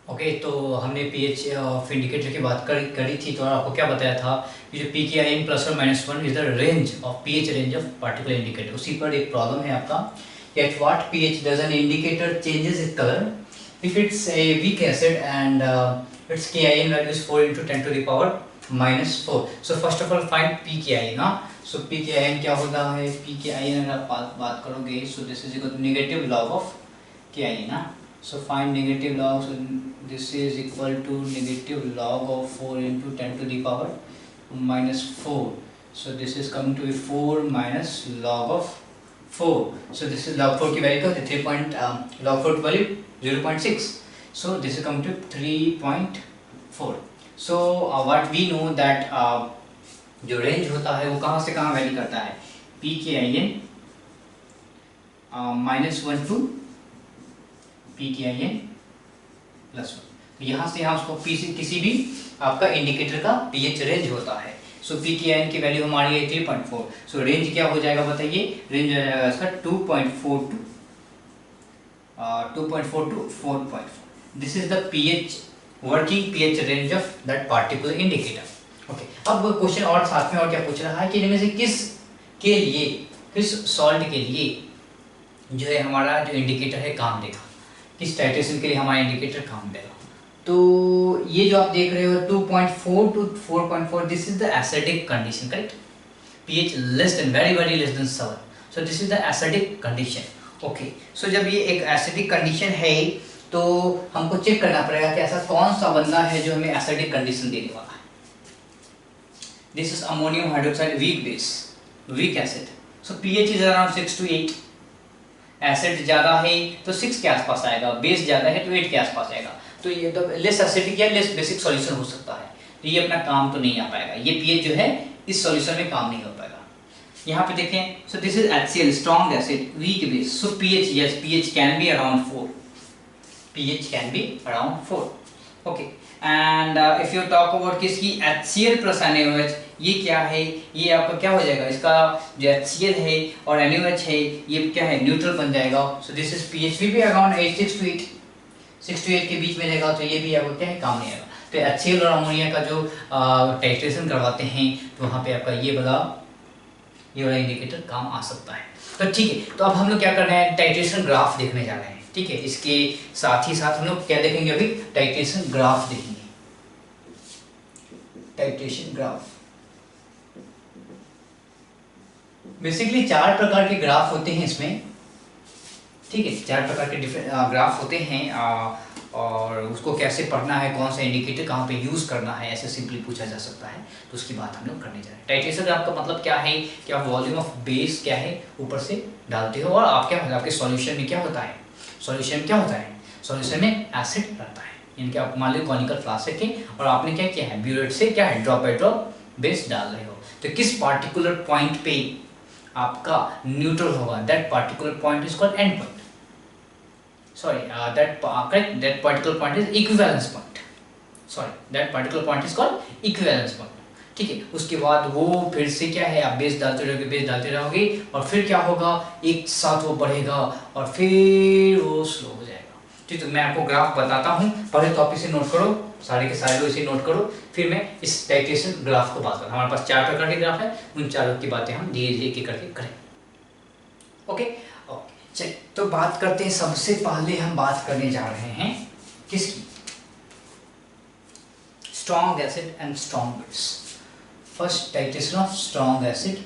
Okay, तो हमने pH of indicator की बात करी थी। तो आपको क्या बताया था कि जो P K I N plus और minus one is the range of pH range of particular indicator. उसी पर एक प्रॉब्लम है आपका कि at what pH does an indicator changes its colour if its a weak acid and its K I N value is 4 × 10 to the power -4। So first of all find P K I N. So P K I N क्या होता है? P K I N अगर आप बात करोगे so this is equal to negative log of K I N. So find negative log. So this is equal to negative log of 4 × 10 to the power -4. So this is coming to be 4 minus log of 4. So this is log 4 की value का 3 log 4 की value 0.6. So this is coming to 3.4. So what we know that जो range होता है वो कहाँ से कहाँ वैरी करता है? P K I N -1 to P K I N +1। यहाँ से यहाँ उसको पी से किसी भी आपका इंडिकेटर का पीएच रेंज होता है। सो पी के आई एन की वैल्यू हमारी है 3.4। सो रेंज क्या हो जाएगा बताइए? रेंज हो जाएगा इसका 2.4 to 4.4। This is the pH working pH range of that particular indicator. Okay, अब क्वेश्चन और साथ में और क्या पूछ रहा है कि इनमें से किस सॉल्ट के लिए जो है हमारा जो इंडिकेटर है काम देगा, किस टाइट्रेशन के लिए हमारा इंडिकेटर काम देगा। तो ये जो आप देख रहे हो 2.4 to 4.4, this is the acidic condition, correct? PH less than very less than 7। So this is the acidic condition. Okay, so जब ये एक एसिडिक कंडीशन है तो हमको चेक करना पड़ेगा कि ऐसा कौन सा बंदा है जो हमें एसिडिक कंडीशन देने वाला है। This is ammonium hydroxide weak base, weak acid. So pH is around 6 to 8। Acid ज़्यादा है तो 6 के आसपास आएगा, बेस ज़्यादा है तो 8 के आसपास आएगा। तो ये तो लेस एसिडिक या लेस बेसिक सॉल्यूशन हो सकता है, तो ये अपना काम तो नहीं आ पाएगा। ये पीएच जो है इस सॉल्यूशन में काम नहीं हो पाएगा। यहाँ पे देखें, सो this is HCl strong acid weak base. So pH, yes, pH can be around 4। PH can be around 4। Okay, and if you talk about किसकी, HCl प्लस NaOH, ये क्या है? ये आपका क्या हो जाएगा? इसका जो HCl है और NaOH है ये क्या है? न्यूट्रल बन जाएगा। सो दिस इज पीएच भी अराउंड 6 to 8 के बीच में रहेगा। तो ये भी आपको क्या है? काम नहीं आएगा। तो HCl और अमोनिया का जो टाइट्रेशन करवाते हैं तो वहाँ पे आपका ये वाला इंडिकेटर काम आ सकता है। तो ठीक है, तो अब हम लोग क्या कर रहे हैं? टाइट्रेशन ग्राफ देखने जा रहे हैं। ठीक है, इसके साथ ही साथ हम लोग क्या देखेंगे? अभी टाइट्रेशन ग्राफ देखेंगे। टाइट्रेशन ग्राफ बेसिकली 4 प्रकार के ग्राफ होते हैं इसमें। ठीक है, 4 प्रकार के डिफरेंट ग्राफ होते हैं और उसको कैसे पढ़ना है, कौन सा इंडिकेटर कहाँ पे यूज़ करना है, ऐसे सिंपली पूछा जा सकता है। तो उसकी बात हम लोग करने जा रहे हैं। टाइट्रेशन ग्राफ का मतलब क्या है कि आप वॉल्यूम ऑफ बेस क्या है ऊपर से डालते हो और आप क्या आपके सॉल्यूशन में क्या होता है? सॉल्यूशन क्या होता है? सॉल्यूशन में एसिड रहता है। यानी कि आप मान लो कॉनिकल फ्लास्क है और आपने क्या किया है? ब्यूरेट से क्या है? ड्रॉप बाय ड्रॉप बेस डाल रहे हो। तो किस पार्टिकुलर पॉइंट पे आपका न्यूट्रल होगा? That particular point is called and point. Sorry, that particular point is equivalence point. Sorry, that particular point is called equivalence point. ठीक है, उसके बाद वो फिर से क्या है? आप बेस डालते रहोगे और फिर क्या होगा? एक साथ वो बढ़ेगा और फिर वो स्लो हो जाएगा। ठीक, तो मैं आपको ग्राफ बताता हूँ, पहले तो आप इसे नोट करो, सारे के सारे लोग इसे नोट करो, फिर मैं इस टाइट्रेशन ग्राफ को बात करूँ। हमारे पास 4 प्रकार के ग्राफ है, उन चारों की बातें हम धीरे धीरे करके करें। ओके, चलिए तो बात करते हैं। सबसे पहले हम बात करने जा रहे हैं किसकी? Strong acid and strong base. First titration of strong acid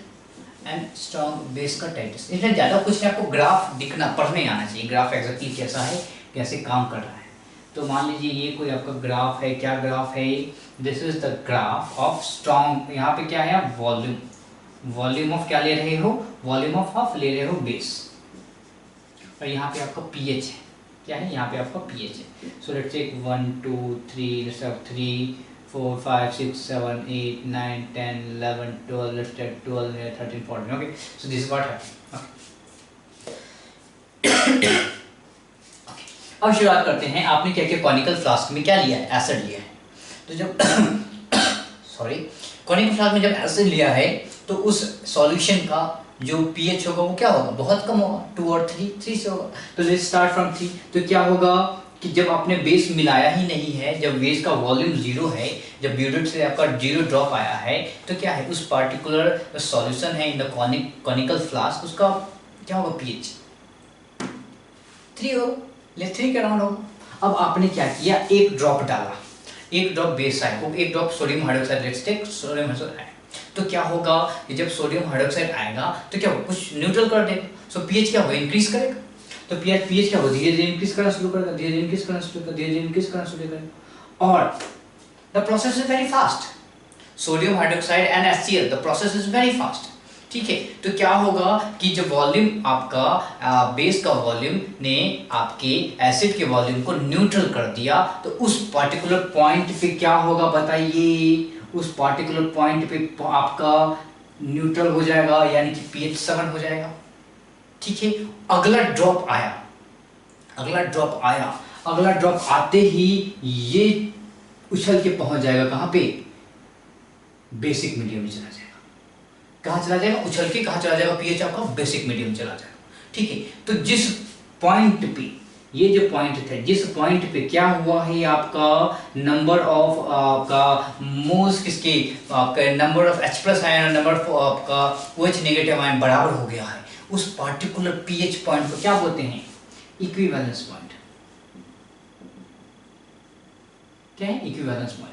and strong base का टाइट्रेशन। इसमें ज़्यादा कुछ नहीं, आपको ग्राफ दिखना, पढ़ने आना चाहिए ग्राफ एग्जैक्टली कैसा है, कैसे काम कर रहा है। तो मान लीजिए ये कोई आपका ग्राफ है। क्या ग्राफ है? This is the graph of strong. यहाँ पे क्या है? आप वॉल्यूम ऑफ क्या ले रहे हो? वॉल्यूम ऑफ आप ले रहे हो बेस, और यहाँ पे आपका पीएच है। क्या है? यहाँ पे आपका पीएच है। So let's take 1 2 3, let's take 3 4 5 6 7 8 9 10 11 12, let's take 12 13 14। Okay, so this is what happened. अब शुरुआत करते हैं। आपने क्या किया? कॉनिकल फ्लास्क में क्या लिया है? एसिड लिया है। तो जब सॉरी, कॉनिकल फ्लास्क में जब एसिड लिया है तो उस सॉल्यूशन का जो पीएच होगा वो क्या होगा? बहुत कम होगा, 2 और 3 से होगा। तो लेट्स स्टार्ट फ्रॉम 3। तो क्या होगा? कि जब आपने बेस मिलाया ही नहीं है, जब बेस का वॉल्यूम जीरो है, जब ब्यूटेट से आपका जीरो ड्रॉप आया है, तो क्या है उस पार्टिकुलर सॉल्यूशन है इन द कॉनिकल फ्लास्क, उसका क्या होगा पीएच 3 होगा, 3 के अराउंड होगा। अब आपने क्या किया, एक ड्रॉप डाला, एक ड्रॉप बेस आया, एक drop sodium hydroxide, let's take sodium hydroxide आया, तो क्या होगा कि जब सोडियम हाइड्रोक्साइड आएगा तो क्या होगा, कुछ न्यूट्रल कर देगा, सो पीएच क्या होगा, इंक्रीज करेगा। तो पीएच क्या होगा, धीरे धीरे इंक्रीज करना शुरू करेगा, धीरे धीरे इंक्रीज करना शुरू करेगा, धीरे धीरे इंक्रीज करना शुरू करेगा, और the process is very fast. Sodium hydroxide and HCl, the process is very fast. ठीक है, तो क्या होगा कि जब वॉल्यूम आपका बेस का वॉल्यूम ने आपके एसिड के वॉल्यूम को न्यूट्रल कर दिया, तो उस पर्टिकुलर पॉइंट पे क्या होगा बताइए, उस पर्टिकुलर पॉइंट पे आपका न्यूट्रल हो जाएगा, यानी कि pH 7 हो जाएगा। ठीक है, अगला ड्रॉप आया, अगला ड्रॉप आया, अगला ड्रॉप आते ही ये उछल के पहुंच जाएगा कहां पे, बेसिक मीडियम में चला जाएगा। कहां चला जाएगा, उछल के कहां चला जाएगा, पीएच आपका बेसिक मीडियम चला जाएगा। ठीक है, तो जिस पॉइंट पे, ये जो पॉइंट थे, जिस पॉइंट पे क्या हुआ है, आपका नंबर ऑफ आपका मोल्स किसके, आपका नंबर ऑफ H+ आयन और नंबर ऑफ आपका OH नेगेटिव आयन बराबर हो गया है, उस पार्टिकुलर पीएच पॉइंट को क्या बोलते हैं, इक्विवेलेंस पॉइंट। क्या है, इक्विवेलेंस पॉइंट।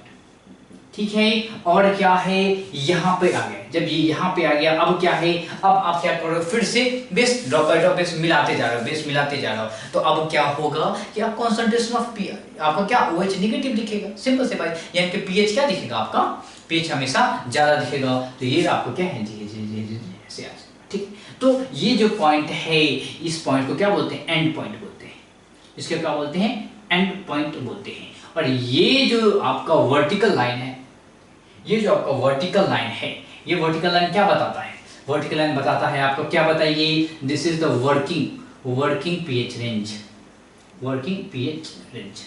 ठीक है, और क्या है, यहाँ पे आ गया, जब ये यहाँ पे आ गया, अब क्या है, अब आप क्या करोगे, फिर से base drop by drop base मिलाते जा रहे हो, बेस मिलाते जा रहे हो, तो अब क्या होगा कि आप कंसंट्रेशन ऑफ पी, आपका क्या OH नेगेटिव दिखेगा, सिंपल से बात, यानी कि पीएच क्या दिखेगा, आपका पीएच हमेशा ज्यादा दिखेगा, तो ये आपको क्या है, जी जी जी जी ऐसे आ जाएगा। ठीक, तो ये जो पॉइंट है, इस पॉइंट को क्या बोलते हैं, एंड पॉइंट बोलते हैं, इसके क्या बोलते हैं, एंड पॉइंट बोलते हैं। और ये जो आपका वर्टिकल लाइन है, ये जो आपका वर्टिकल लाइन है, ये वर्टिकल लाइन क्या बताता है, वर्टिकल लाइन बताता है आपको क्या, बताइए, this is the working pH range, working pH range.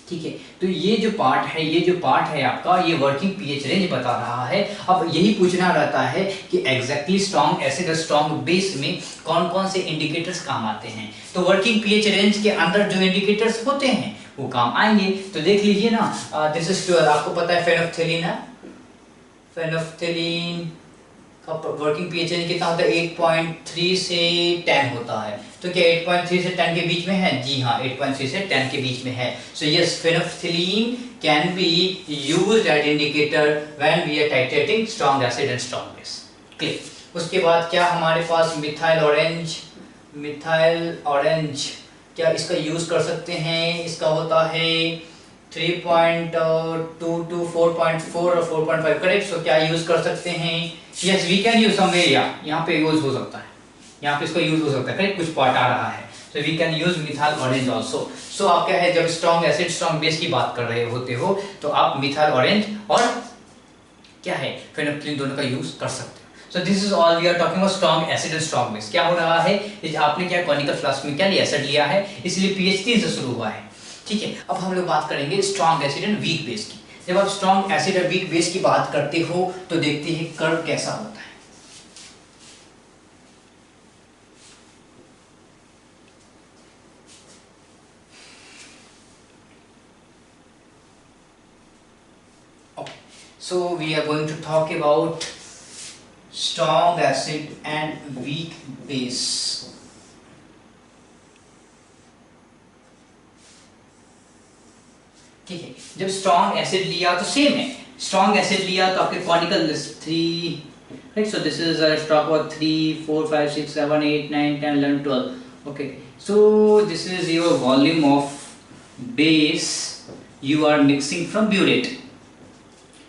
ठीक है, तो ये जो पार्ट है, ये जो पार्ट है आपका, ये वर्किंग पीएच रेंज बता रहा है। अब यही पूछना रहता है कि एग्जैक्टली स्ट्रॉन्ग एसिड और स्ट्रॉन्ग बेस में कौन कौन से इंडिकेटर्स काम आते हैं, तो वर्किंग पीएच रेंज के अंदर जो इंडिकेटर्स होते हैं वो काम आएंगे। तो देख लीजिए ना, दिस इज 12, आपको पता है फेनोफ्थेलिन है, फेनोफ्थेलिन का वर्किंग पीएच रेंज कितना होता है, 8.3 से 10 होता है, तो क्या 8.3 से 10 के बीच में है, जी हाँ 8.3 से 10 के बीच में है। So yes, phenolphthalein can be used as indicator when we are titrating strong acid and strong base. Clear. उसके बाद क्या हमारे पास मिथाइल ऑरेंज, क्या इसका यूज कर सकते हैं, इसका होता है 3.2 to 4.4 और 4.5, करेक्ट। सो क्या यूज कर सकते हैं, yes we can use somewhere, यहाँ पे यूज हो सकता है, यहाँ पे इसका यूज हो सकता है, करेक्ट, कुछ पार्ट आ रहा है, so we can use methyl orange also. So आप क्या है, जब स्ट्रॉन्ग एसिड स्ट्रॉन्ग बेस की बात कर रहे होते हो तो आप मिथाइल ऑरेंज और क्या है फेनोफ्थेलिन दोनों का यूज कर सकते हो। So this is all we are talking about strong acid and strong base। क्या हो रहा है, आपने क्या कॉनिकल फ्लास्क में क्या लिया, एसिड लिया है, इसलिए pH 3 से शुरू हुआ है। ठीक है, अब हम लोग बात करेंगे strong acid and week base की। जब आप स्ट्रॉन्ग एसिड और वीक बेस की बात करते हो तो देखते हैं कर्व कैसा होता है। Okay, so we are going to talk about strong acid and weak base। ठीक है, जब स्ट्रॉन्ग एसिड लिया तो सेम है, स्ट्रॉन्ग एसिड लिया तो आपके conical 3, right, so this is stock of 3 4 5 6 7 8 9 10 11 12। Okay, so this is your volume of base you are mixing from burette.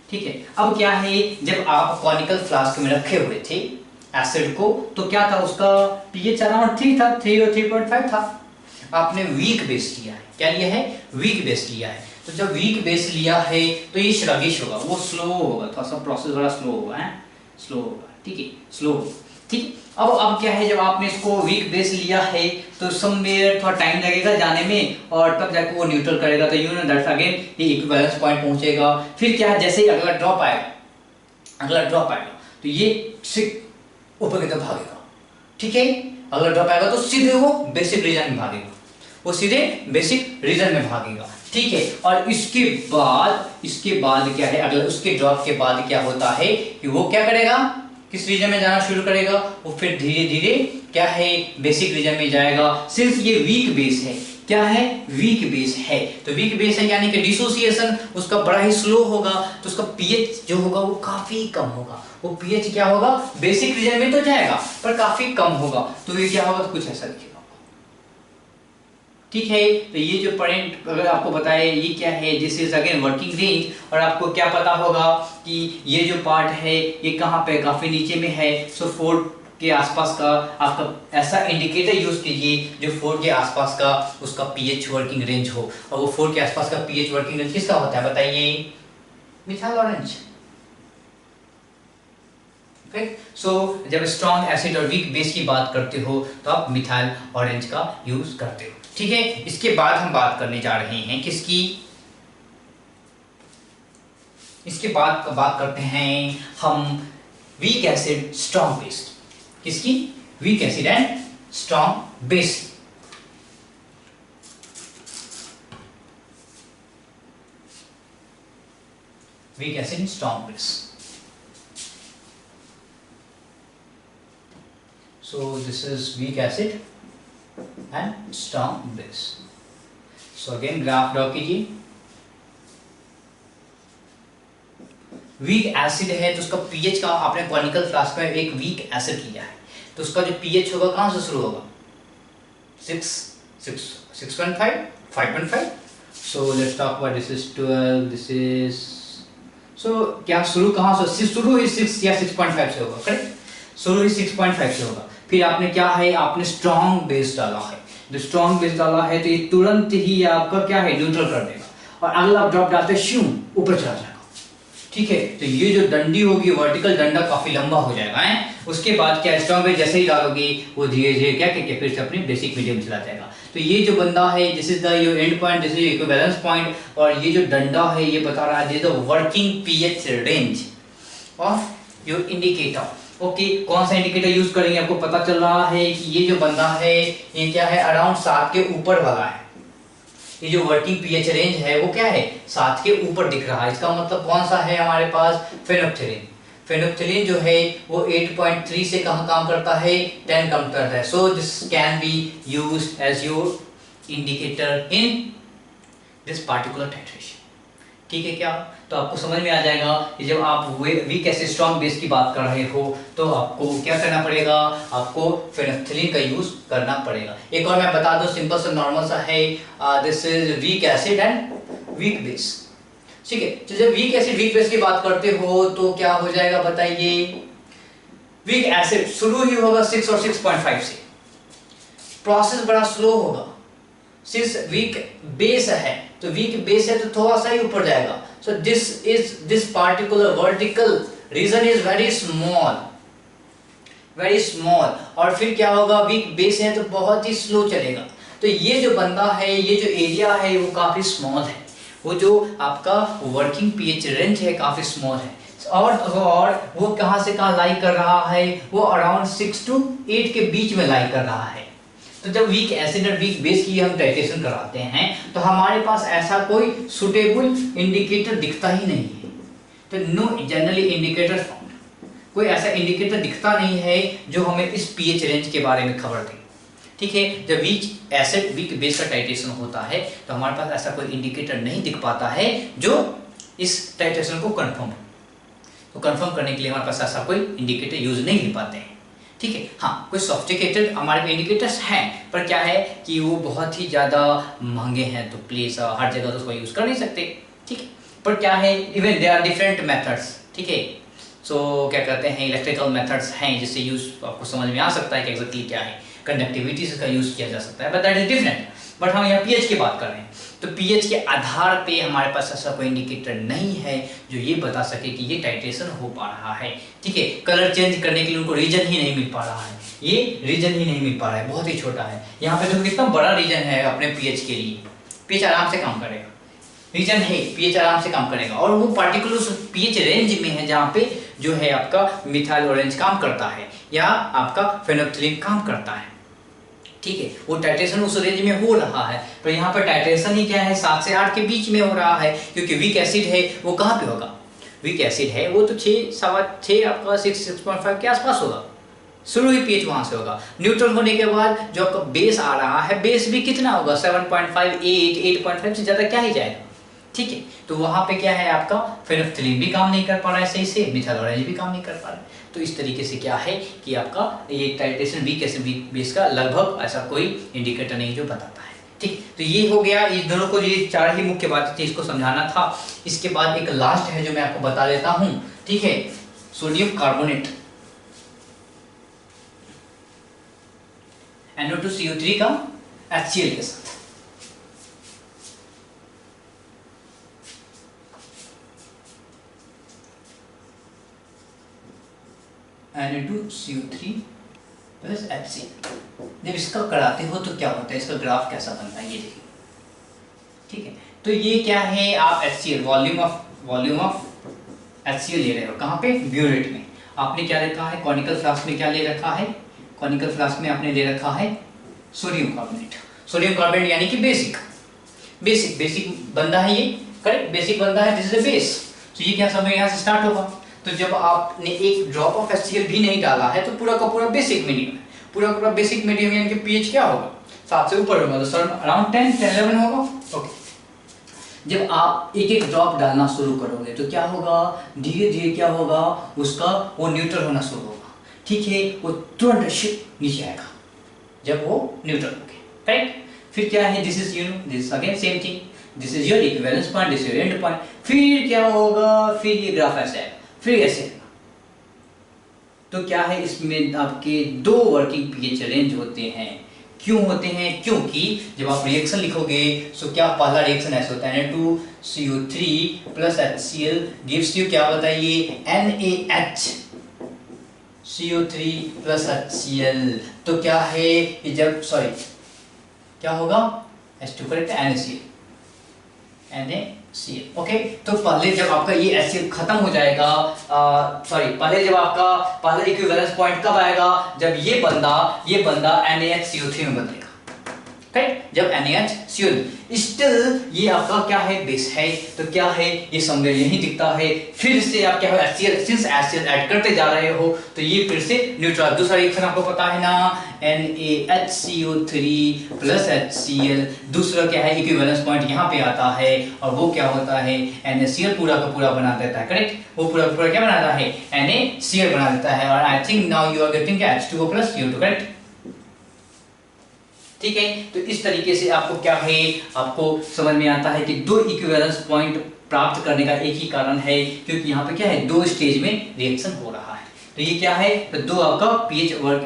ठीक है, अब क्या है, जब आप कॉनिकल फ्लास्क में रखे हुए थे एसिड को, तो क्या था, उसका पीएच अराउंड 3 था, 3 और 3.5 था। आपने वीक बेस लिया है, क्या लिया है, वीक बेस लिया है। तो जब वीक बेस लिया है तो ये स्लगिश होगा, वो स्लो होगा, थोड़ा सा प्रोसेस बड़ा स्लो होगा, है स्लो होगा। ठीक है, स्लो होगा। ठीक, अब क्या है, जब आपने इसको वीक बेस लिया है तो समवेयर थोड़ा टाइम लगेगा जाने में और तब जाके वो न्यूट्रल करेगा, तो यू नो दैट्स अगेन ये इक्विवेलेंस पॉइंट पहुंचेगा। फिर क्या है, जैसे ही अगला ड्रॉप आएगा तो ये ऊपर की तरफ भागेगा। ठीक है, अगला ड्रॉप आएगा तो सीधे वो बेसिक रीजन में भागेगा, वो सीधे बेसिक रीजन में भागेगा, ठीक है। और इसके बाद क्या है, अगला उसके ड्रॉप के बाद क्या होता है कि वो क्या करेगा, किस रीजन में जाना शुरू करेगा, वो फिर धीरे धीरे क्या है बेसिक रीजन में जाएगा। सिंस ये वीक बेस है, क्या है वीक बेस है, तो वीक बेस है यानी कि डिसोसिएशन उसका बड़ा ही स्लो होगा, तो उसका पीएच जो होगा वो काफी कम होगा। वो पीएच क्या होगा, बेसिक रीजन में तो जाएगा पर काफी कम होगा, तो ये क्या होगा, तो कुछ ऐसा दिखेगा, ठीक है। तो ये जो पॉइंट अगर आपको बताए ये क्या है, this is again working range, और आपको क्या पता होगा कि ये जो पार्ट है ये कहाँ पे, काफी नीचे में है। सो 4 के आसपास का आपका ऐसा इंडिकेटर यूज कीजिए जो 4 के आसपास का उसका पीएच वर्किंग रेंज हो। और वो 4 के आसपास का पीएच वर्किंग रेंज किसका होता है बताइए, मिथाइल ऑरेंज। सो जब स्ट्रॉन्ग एसिड और वीक बेस की बात करते हो तो आप मिथाइल ऑरेंज का यूज करते हो, ठीक है। इसके बाद हम बात करने जा रहे हैं किसकी, इसके बाद बात करते हैं हम वीक एसिड स्ट्रॉन्ग बेस, किसकी, week acid and strong base. Weak acid strong base. So this is weak acid and strong base. So again graph draw कीजिए। वीक एसिड है तो उसका पीएच का आपने कॉनिकल फ्लास्क में एक वीक एसिड लिया है तो उसका जो पीएच होगा कहां से शुरू होगा, 6.5 5.5। So let's talk about this is 12, this is so क्या शुरू कहां से, शुरू ही 6 या 6.5 से होगा, करेक्ट, शुरू ही 6.5 से होगा। फिर आपने क्या है, आपने स्ट्रॉन्ग बेस डाला है, जो स्ट्रॉन्ग बेस डाला है तो ये तुरंत ही आपका क्या है न्यूट्रल कर देगा, और अगला ड्रॉप डालते शू ऊपर चला जाएगा, ठीक है। तो ये जो डंडी होगी वर्टिकल डंडा काफी लंबा हो जाएगा है। उसके बाद क्या स्ट्रॉन्ग बेस जैसे ही डालोगे वो धीरे धीरे क्या करके फिर से अपनी बेसिक मीडियम चला जाएगा। तो ये जो बंदा है this is the your and point, this is equivalence point, और ये जो डंडा है ये बता रहा है this is the working pH range of your indicator. Okay, कौन सा इंडिकेटर यूज करेंगे, आपको पता चल रहा है कि ये जो बंदा है ये क्या है अराउंड 7 के ऊपर वाला है। ये जो वर्किंग पीएच रेंज है वो क्या है 7 के ऊपर दिख रहा है। इसका मतलब कौन सा है हमारे पास, फेनोप्थिलीन। फेनोप्थिलीन जो है वो 8.3 से कहां काम करता है, 10 काम करता है। So this can be used as your indicator in this particular titration, ठीक है क्या। तो आपको समझ में आ जाएगा कि जब आप वीक एसिड स्ट्रॉन्ग बेस की बात कर रहे हो तो आपको क्या करना पड़ेगा, आपको फेनोप्थिलीन का यूज करना पड़ेगा। एक और मैं बता दूं सिंपल सा नॉर्मल सा है, this is weak acid and weak base, ठीक है। तो जब वीक एसिड वीक बेस की बात करते हो तो क्या हो जाएगा बताइए, वीक एसिड शुरू ही होगा 6 और 6.5 से, प्रोसेस बड़ा स्लो होगा। सिंस वीक बेस है तो वीक बेस है तो थोड़ा सा ही ऊपर जाएगा। So this particular vertical region is very small, very small, और फिर क्या होगा वीक बेस है तो बहुत ही स्लो चलेगा। तो ये जो बंदा है, ये जो एरिया है वो काफी स्मॉल है, वो जो आपका वर्किंग पीएच रेंज है काफी स्मॉल है। और वो कहां से कहां लाई कर रहा है, वो अराउंड 6 to 8 के बीच में लाई कर रहा है। तो जब वीक एसिड और वीक बेस की हम टाइट्रेशन कराते हैं तो हमारे पास ऐसा कोई सुटेबल इंडिकेटर दिखता ही नहीं है। तो नो जनरली इंडिकेटर फाउंड, कोई ऐसा इंडिकेटर दिखता नहीं है जो हमें इस पीएच रेंज के बारे में खबर दे, ठीक है। जब वीक एसिड वीक बेस का टाइट्रेशन होता है तो हमारे पास ऐसा कोई इंडिकेटर नहीं दिख पाता है जो इस टाइट्रेशन को कंफर्म, तो कंफर्म करने के लिए हमारे पास ऐसा कोई इंडिकेटर यूज नहीं ले पाते हैं, ठीक है। हाँ, कुछ सॉफ्टिकेटेड हमारे इंडिकेटर्स हैं पर क्या है कि वो बहुत ही ज़्यादा महंगे हैं तो प्लीज़ हर जगह तो उसको यूज़ कर नहीं सकते, ठीक है। पर क्या है even they are different methods, ठीक है। सो क्या कहते हैं इलेक्ट्रिकल मेथड्स हैं जिससे यूज़ आपको समझ में आ सकता है कि एग्जैक्टली क्या है, कंडक्टिविटी से का यूज़ किया जा सकता है, but that is different. But हम यहाँ पीएच की बात कर रहे हैं तो पीएच के आधार पे हमारे पास ऐसा कोई इंडिकेटर नहीं है जो ये बता सके कि ये टाइट्रेशन हो पा रहा है, ठीक है। कलर चेंज करने के लिए उनको रीजन ही नहीं मिल पा रहा है, ये रीजन ही नहीं मिल पा रहा है, बहुत ही छोटा है। यहाँ पे तो कितना बड़ा रीजन है अपने पीएच के लिए, पीएच आराम से काम करेगा, रीजन है पीएच आराम से काम करेगा, और वो पार्टिकुलर पीएच रेंज में है जहाँ पे जो है आपका मिथाइल ऑरेंज काम करता है या आपका फेनोप्थिलीन काम करता है, ठीक है, वो टाइट्रेशन उस रेंज में हो रहा है, पर यहाँ पर टाइट्रेशन ही क्या है 7 से 8 के बीच में हो रहा है, क्योंकि वीक एसिड है वो कहाँ पे होगा, वीक एसिड है वो तो 6 आपका 6.5 के आसपास होगा, शुरू ही पीएच वहां से होगा। न्यूट्रल होने के बाद जो आपका बेस आ रहा है, बेस भी कितना होगा 7.5, 8.5 से ज़्यादा क्या ही जाएगा, ठीक है। तो वहाँ पे क्या है आपका फेनोल्फथालीन भी काम नहीं कर पा रहा है सही से, मिथाइल ऑरेंज भी काम नहीं कर पा रहा है। तो इस तरीके से क्या है कि आपका ये titration weak acid weak base का लगभग ऐसा कोई इंडिकेटर नहीं जो बताता है, ठीक। तो ये हो गया, इस दोनों को ये 4 ही मुख्य बातें थी, इसको समझाना था। इसके बाद एक लास्ट है जो मैं आपको बता देता हूँ, ठीक है, सोडियम कार्बोनेट NO2CO3 का HCl के साथ। NO2CO3 प्लस HCl, जब इसका कराते हो तो क्या होता है, इसका ग्राफ कैसा बनता है ये देखिए, ठीक है। तो ये क्या है, आप HCl वॉल्यूम ऑफ HCl ले रहे हो, कहाँ पे, ब्यूरेट में। आपने क्या रखा है, कॉनिकल फ्लास्क में क्या ले रखा है, कॉनिकल फ्लास्क में आपने ले रखा है सोडियम कार्बोनेट। सोडियम कार्बोनेट यानी कि बेसिक बंदा है ये, करेक्ट, बेसिक बंदा है, दिस इज द बेस। तो ये क्या समय यहाँ से स्टार्ट होगा। तो जब आपने एक ड्रॉप ऑफ HCl भी नहीं डाला है तो पूरा का पूरा बेसिक मीडियम है, पूरा का पूरा बेसिक मीडियम यानी कि पीएच क्या होगा 7 से ऊपर होगा, तो सर अराउंड 10-11 होगा, ओके। जब आप एक एक ड्रॉप डालना शुरू करोगे तो क्या होगा, धीरे धीरे क्या होगा, उसका वो न्यूट्रल होना शुरू होगा, ठीक है, वो तुरंत शिप नीचे आएगा जब वो न्यूट्रल हो गया, राइट। फिर क्या है, this is this again same thing, this is your equivalence point, this is your and point. फिर क्या होगा, फिर ये ग्राफ ऐसे आएगा, फिर ऐसे आएगा। तो क्या है, इसमें आपके 2 वर्किंग पीएच रेंज होते हैं। क्यों होते हैं, क्योंकि जब आप रिएक्शन लिखोगे तो क्या पहला रिएक्शन ऐसे होता है, Na2CO3 plus HCl gives you क्या बताइए, NaHCO3 प्लस HCl। तो क्या है कि जब क्या होगा, H2 करेक्ट, NaCl, ओके। तो पहले जब आपका ये HCl खत्म हो जाएगा, पहले जब आपका पहला इक्विवेलेंस पॉइंट कब आएगा, जब ये बंदा NaHCO3 में बदलेगा, राइट। जब NaHCl स्टिल ये आपका क्या है, बेस है, तो क्या है, ये समझे यही दिखता है। फिर से आप क्या हो, HCl ऐड करते जा रहे हो तो ये फिर से न्यूट्रल। दूसरा रिएक्शन आपको पता है ना, NaHCO3 प्लस HCl, दूसरा क्या है, इक्विवेलेंस पॉइंट यहाँ पे आता है और वो क्या होता है, NaCl पूरा का पूरा बना देता है, करेक्ट। वो पूरा का पूरा क्या बनाता है, NaCl बना देता है। और I think now you are getting H2O plus CO2, correct, ठीक है। तो इस तरीके से आपको क्या है, आपको समझ में आता है कि 2 इक्विवेलेंस पॉइंट प्राप्त करने का एक ही कारण है, क्योंकि यहाँ पे क्या है, 2 स्टेज में रिएक्शन हो रहा है। तो ये क्या है, तो 2 आपका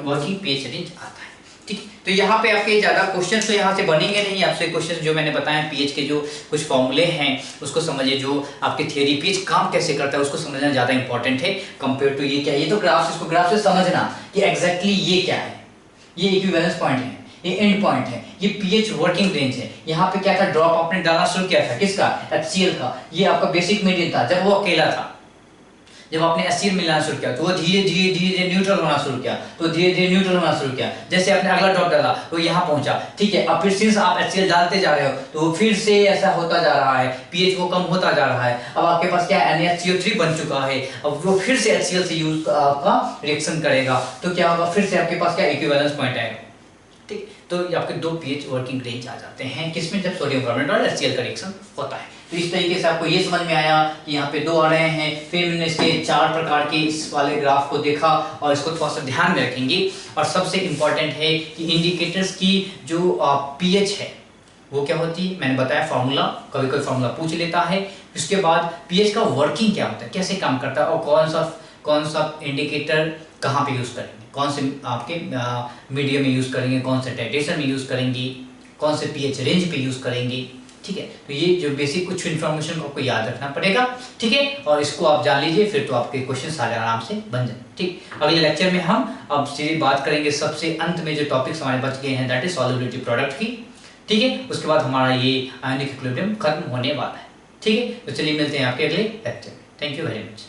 वर्किंग पीएच रेंज आता है, ठीक। तो यहाँ पे आपके ज्यादा क्वेश्चन तो यहाँ से बनेंगे नहीं, आपसे क्वेश्चन जो मैंने बताया पीएच के जो कुछ फॉर्मूले हैं उसको समझिए, जो आपके थियरी पीएच काम कैसे करता है उसको समझना ज्यादा इंपॉर्टेंट है कंपेयर टू ये क्या है। ये तो ग्राफ, इसको ग्राफ से समझना कि एग्जैक्टली ये क्या है, ये इक्विवेलेंस पॉइंट है, ये एंड पॉइंट है, ये पीएच वर्किंग रेंज है। यहाँ पे क्या था, ड्रॉप आपने डालना शुरू किया था, किसका, HCl का। ये आपका बेसिक मीडियम था जब वो अकेला था। जब आपने HCl मिलाना शुरू किया तो वो धीरे धीरे न्यूट्रल होना शुरू किया, तो धीरे धीरे न्यूट्रल होना शुरू किया। जैसे आपने अगला ड्रॉप डाला वो यहाँ पहुंचा, ठीक है। अब फिर सिंस आप HCl डालते जा रहे हो तो फिर से ऐसा होता जा रहा है, पीएच वो कम होता जा रहा है। अब आपके पास क्या NaCO3 बन चुका है, अब वो फिर से HCl से यूज आपका रिएक्शन करेगा, तो क्या होगा, फिर से आपके पास क्या इक्विवेलेंस पॉइंट आएगा, ठीक। तो आपके 2 पीएच वर्किंग रेंज आ जाते हैं, किसमें, जब सोडियम कार्बोनेट और HCl का रिएक्शन होता है। तो इस तरीके से आपको ये समझ में आया कि यहाँ पे 2 आ रहे हैं। फिर मैंने इसके 4 प्रकार के इस वाले ग्राफ को देखा और इसको थोड़ा सा ध्यान में रखेंगे। और सबसे इंपॉर्टेंट है कि इंडिकेटर्स की जो पीएच है वो क्या होती है, मैंने बताया फार्मूला, कभी कभी फार्मूला पूछ लेता है। उसके बाद पीएच का वर्किंग क्या होता है, कैसे काम करता है, और कौन सा इंडिकेटर कहाँ पे यूज करेंगे, कौन से आपके मीडियम में यूज करेंगे, कौन से टाइट्रेशन में यूज करेंगे, कौन से पीएच रेंज पे यूज करेंगे, ठीक है। तो ये जो बेसिक कुछ इन्फॉर्मेशन आपको याद रखना पड़ेगा, ठीक है। और इसको आप जान लीजिए, फिर तो आपके क्वेश्चन सारे आराम से बन जाए, ठीक। अगले लेक्चर में हम अब सीधे बात करेंगे सबसे अंत में जो टॉपिक्स हमारे बच गए हैं, दैट इज सॉल्युबिलिटी प्रोडक्ट की, ठीक है। उसके बाद हमारा ये आयनिक इक्विलिब्रियम खत्म होने वाला है, ठीक है। तो चलिए मिलते हैं आपके अगले लेक्चर में। Thank you very much.